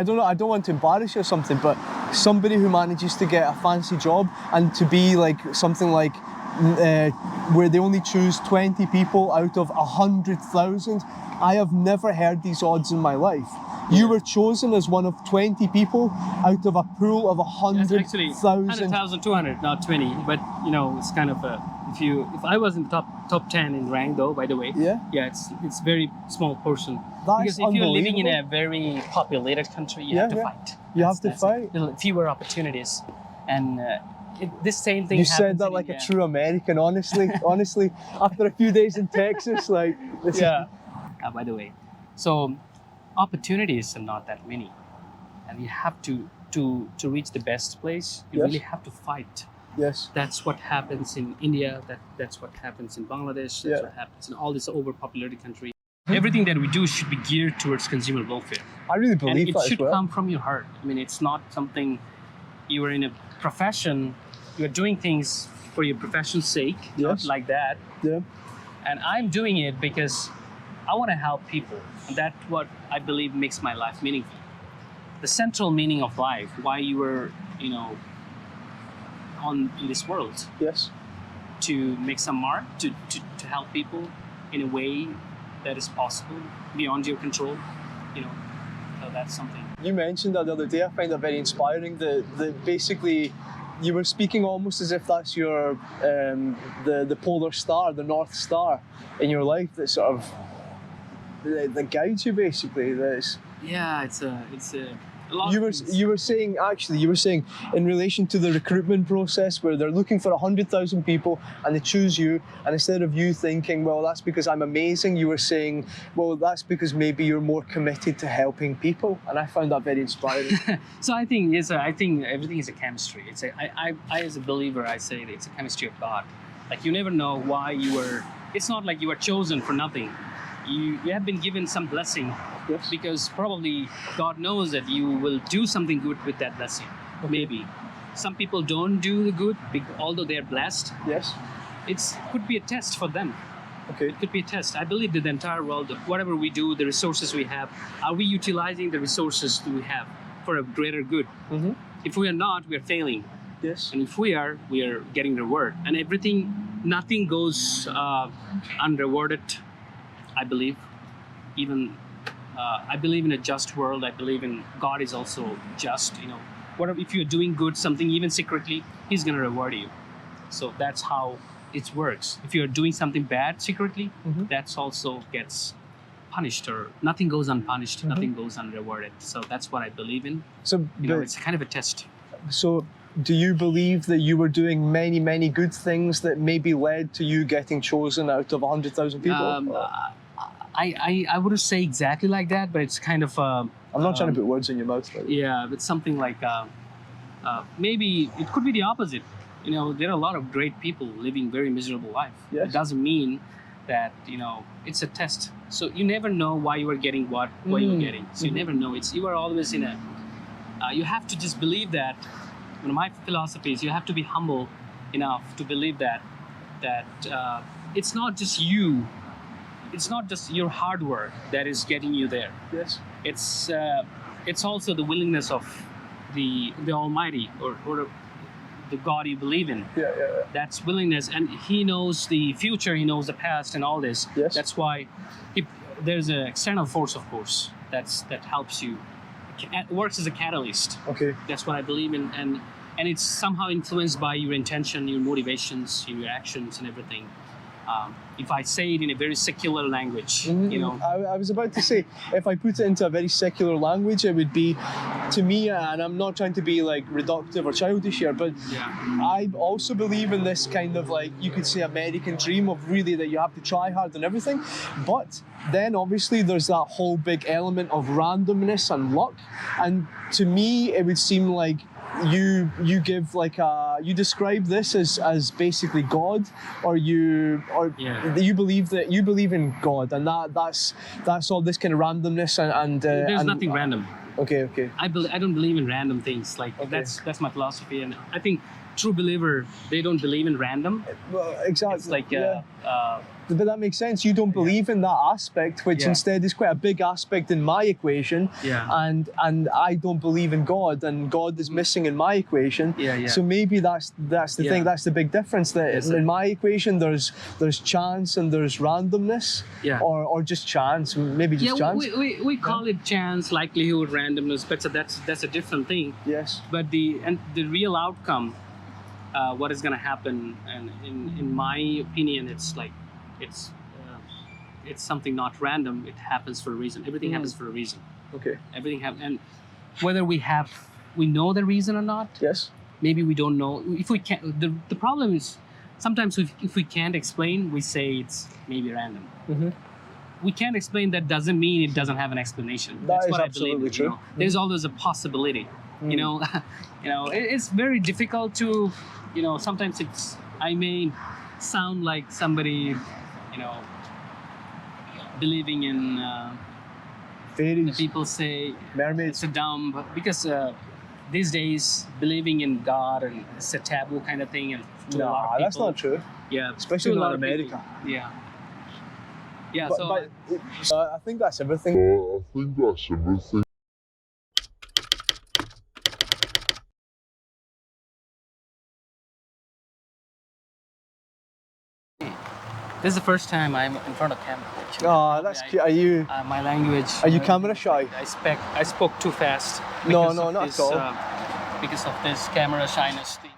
I don't know, I don't want to embarrass you or something, but somebody who manages to get a fancy job and to be like something like where they only choose 20 people out of 100,000, I have never heard these odds in my life. You were chosen as one of 20 people out of a pool of 100,000. Actually, 100,200, not 20. But you know, it's kind of a, if I was in the top 10 in rank, though, by the way, it's very small portion. That's because if you're living in a very populated country, you have to fight. You have to fight. Fewer opportunities, and this same thing. You happens said that in like India. a true American, honestly. Honestly, after a few days in Texas, like by the way, so opportunities are not that many, and you have to reach the best place. You really have to fight. Yes. That's what happens in India. That's what happens in Bangladesh. That's what happens in all these overpopulated countries. Everything that we do should be geared towards consumer welfare. I really believe and that it should as well. come from your heart. I mean, it's not something you are in a profession. You are doing things for your profession's sake, not like that. Yeah. And I'm doing it because I want to help people. And that's what I believe makes my life meaningful. The central meaning of life, why you were, in this world. Yes. To make some mark, to help people in a way that is possible, beyond your control, so that's something. You mentioned that the other day, I find that very inspiring, that basically you were speaking almost as if that's your, the polar star, the North Star in your life that sort of, that guides you basically. It's a lot you were saying in relation to the recruitment process where they're looking for 100,000 people and they choose you, and instead of you thinking, well, that's because I'm amazing, you were saying, well, that's because maybe you're more committed to helping people, and I found that very inspiring. So I think everything is a chemistry. I as a believer, I say that it's a chemistry of God. Like, you never know why you were. It's not like you were chosen for nothing. You have been given some blessing. Yes. Because probably God knows that you will do something good with that blessing. Maybe. Some people don't do the good, although they're blessed. Yes. It could be a test for them. Okay. It could be a test. I believe that the entire world, whatever we do, the resources we have, are we utilizing the resources we have for a greater good? Mm-hmm. If we are not, we are failing. Yes. And if we are getting reward. And nothing goes unrewarded, I believe. Even I believe in a just world. I believe in God is also just. If you're doing good, something even secretly, He's gonna reward you. So that's how it works. If you're doing something bad secretly, that's also gets punished, or nothing goes unpunished, nothing goes unrewarded. So that's what I believe in. So it's kind of a test. So do you believe that you were doing many, many good things that maybe led to you getting chosen out of 100,000 people? I wouldn't say exactly like that, but it's kind of. I'm not trying to put words in your mouth. Yeah, but something like maybe it could be the opposite. There are a lot of great people living very miserable life. Yes. It doesn't mean that it's a test. So you never know why you are getting what you are getting. So you never know. You are always in a. You have to just believe that. My philosophy is you have to be humble enough to believe that it's not just you. It's not just your hard work that is getting you there. Yes. It's also the willingness of the Almighty or the God you believe in. Yeah. That's willingness, and He knows the future. He knows the past and all this. Yes. That's why there's an external force, of course, that helps you. It works as a catalyst. Okay. That's what I believe in, and it's somehow influenced by your intention, your motivations, your actions, and everything. If I say it in a very secular language, I was about to say, if I put it into a very secular language, it would be, to me, and I'm not trying to be like reductive or childish here, but I also believe in this kind of like, you could say, American dream of really that you have to try hard and everything. But then obviously there's that whole big element of randomness and luck. And to me, it would seem like you describe this as basically God, or you believe in God, and that's all this kind of randomness and there's nothing random. Okay. I don't believe in random things. Like that's my philosophy, and I think true believer, they don't believe in random. Well, exactly. It's like but that makes sense. You don't believe in that aspect, which instead is quite a big aspect in my equation. Yeah. And I don't believe in God, and God is missing in my equation. Yeah. So maybe that's the thing. That's the big difference. That in my equation, there's chance and there's randomness. Yeah. Or just chance. Maybe just chance. We call it chance, likelihood, randomness, but so that's a different thing. Yes. But the real outcome, what is going to happen, and in my opinion, it's like it's something not random. It happens for a reason. Everything happens for a reason. Okay. Everything and whether we know the reason or not. Yes. Maybe we don't know. If we can't, the problem is sometimes if we can't explain, we say it's maybe random. Mm-hmm. We can't explain. That doesn't mean it doesn't have an explanation. That That's is what absolutely I believe. true. There's always a possibility. You know, it's very difficult to, sometimes I may sound like somebody, believing in Fairies. people say Mermaids. it's a dumb, because these days believing in God and it's a taboo kind of thing, and to a lot of people, that's not true. Yeah, Especially to a not lot of America. people. Yeah. But I think that's everything. This is the first time I'm in front of camera. Actually. Oh, that's cute. Are you My language. camera shy? I spoke too fast. No, because of not this, at all. Because of this camera shyness thing.